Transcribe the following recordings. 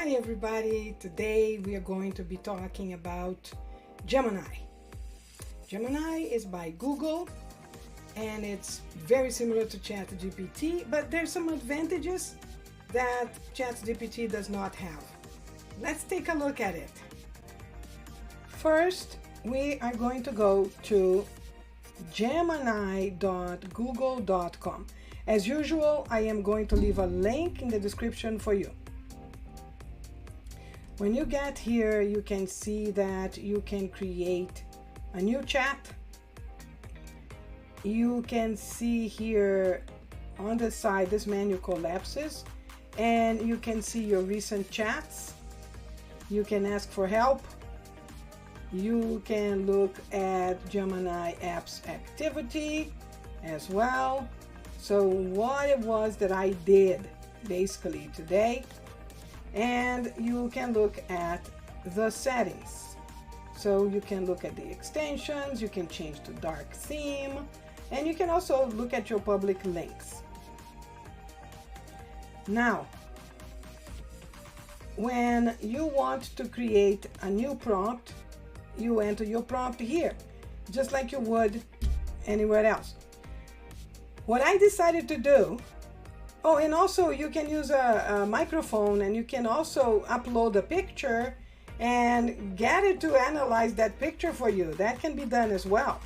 Hi everybody, today we are going to be talking about Gemini. Gemini is by Google and it's very similar to ChatGPT, but there's some advantages that ChatGPT does not have. Let's take a look at it. First, we are going to go to gemini.google.com. As usual, I am going to leave a link in the description for you. When you get here, you can see that you can create a new chat. You can see here on the side, this menu collapses and you can see your recent chats. You can ask for help. You can look at Gemini app's activity as well. So what it was that I did basically today, and you can look at the settings. So you can look at the extensions, you can change to dark theme, and you can also look at your public links. Now, when you want to create a new prompt, you enter your prompt here, just like you would anywhere else. What I decided to do, oh, and also you can use a microphone, and you can also upload a picture and get it to analyze that picture for you. That can be done as well.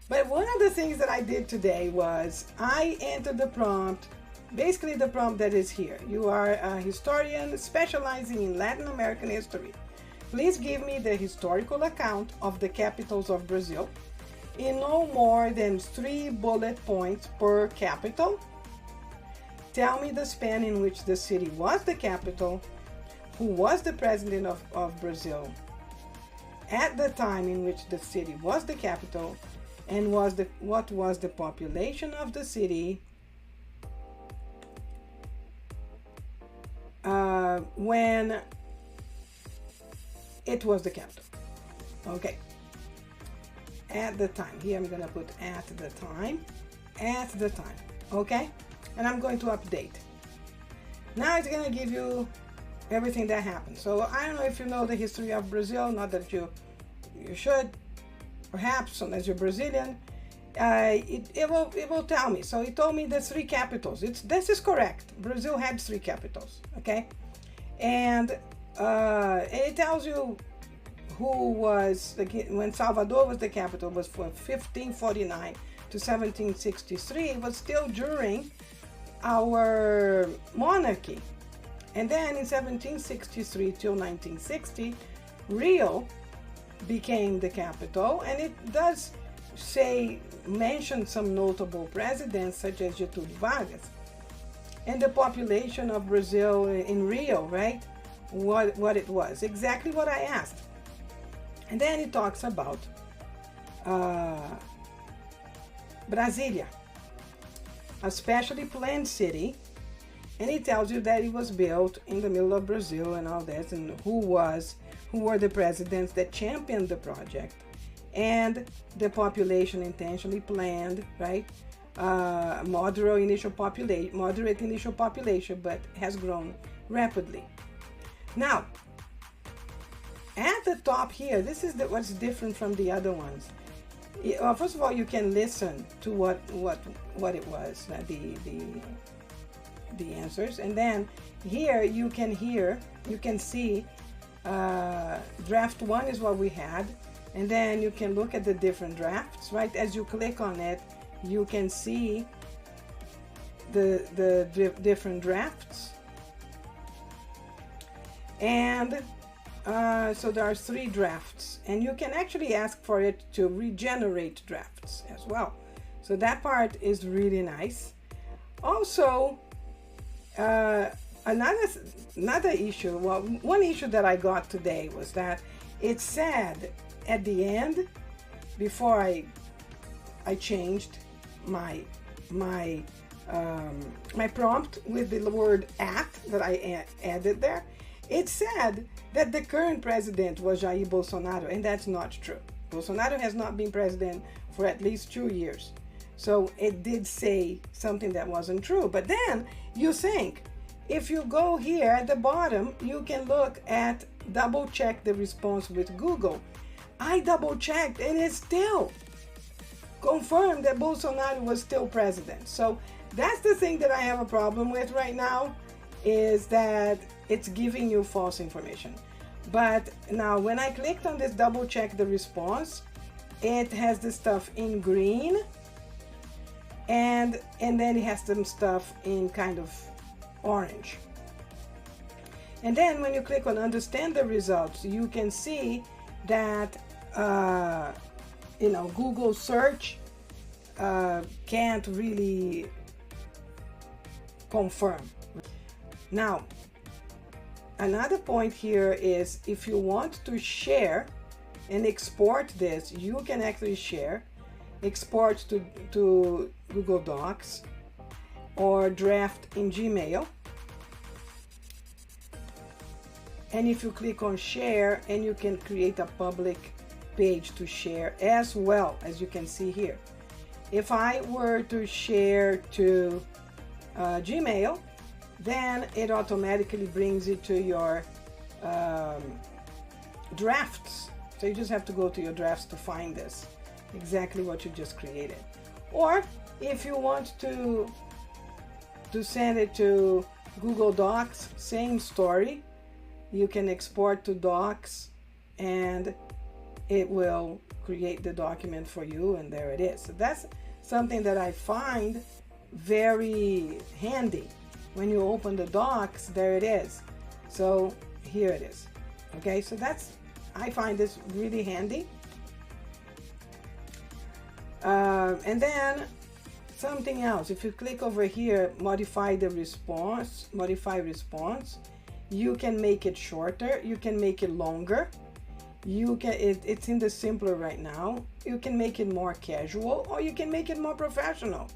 But one of the things that I did today was I entered the prompt, basically the prompt that is here. You are a historian specializing in Latin American history. Please give me the historical account of the capitals of Brazil in no more than 3 bullet points per capital. Tell me the span in which the city was the capital, who was the president of Brazil at the time in which the city was the capital, and what was the population of the city when it was the capital. Okay. At the time. Here I'm going to put at the time. At the time. Okay? And I'm going to update. Now it's going to give you everything that happened. So I don't know if you know the history of Brazil, not that you should, perhaps, unless you're Brazilian. It will tell me. So it told me the 3 capitals. This is correct. Brazil had 3 capitals. Okay? And it tells you who was, when Salvador was the capital, was from 1549 to 1763. It was still during our monarchy. And then in 1763 till 1960, Rio became the capital, and it does mention some notable presidents such as Getúlio Vargas. And the population of Brazil in Rio, right? What it was, exactly what I asked. And then it talks about Brasília, a specially planned city, and it tells you that it was built in the middle of Brazil and all this, and who were the presidents that championed the project, and the population intentionally planned, right? Moderate initial population, but has grown rapidly. Now, at the top here, this is what's different from the other ones. Well, first of all, you can listen to what it was, the answers, and then here you can see draft 1 is what we had, and then you can look at the different drafts, right? As you click on it, you can see the different drafts, and so there are 3 drafts, and you can actually ask for it to regenerate drafts as well. So that part is really nice. Also, another issue, well, one issue that I got today was that it said at the end, before I changed my prompt with the word at that I added there, it said that the current president was Jair Bolsonaro, and that's not true. Bolsonaro has not been president for at least 2 years. So it did say something that wasn't true. But then you think if you go here at the bottom, you can look at double check the response with Google. I double checked and it's still confirmed that Bolsonaro was still president. So that's the thing that I have a problem with right now, is that it's giving you false information. But now when I clicked on this double check the response, it has the stuff in green, and then it has some stuff in kind of orange. And then when you click on understand the results, you can see that Google search can't really confirm. Now, another point here is if you want to share and export this, you can actually share, export to Google Docs or draft in Gmail. And if you click on share, and you can create a public page to share as well, as you can see here. If I were to share to Gmail, then it automatically brings it to your drafts. So you just have to go to your drafts to find this, exactly what you just created. Or if you want to send it to Google Docs, same story. You can export to Docs and it will create the document for you, and there it is. So that's something that I find very handy. When you open the Docs, there it is. So here it is. Okay, so I find this really handy. And then something else, if you click over here, modify response, you can make it shorter, you can make it longer, it's in the simpler right now. You can make it more casual, or you can make it more professional.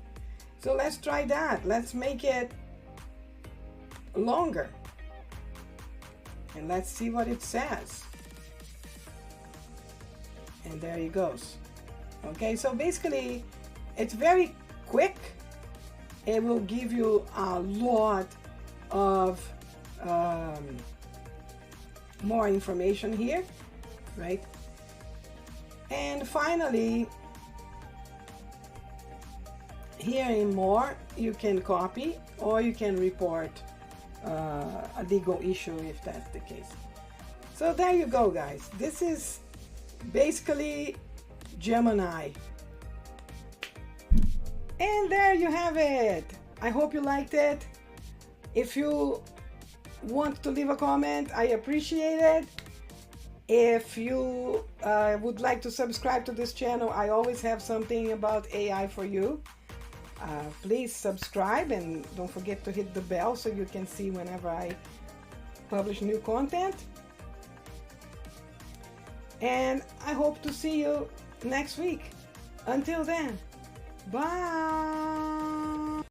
So let's try that. Let's make it longer, and let's see what it says. And there it goes. Okay, so basically it's very quick. It will give you a lot of more information here, right? And finally, here in more, you can copy or you can report a legal issue if that's the case. So there you go, guys. This is basically Gemini. And there you have it. I hope you liked it. If you want to leave a comment, I appreciate it. If you would like to subscribe to this channel, I always have something about AI for you. Please subscribe, and don't forget to hit the bell so you can see whenever I publish new content. And I hope to see you next week. Until then, bye.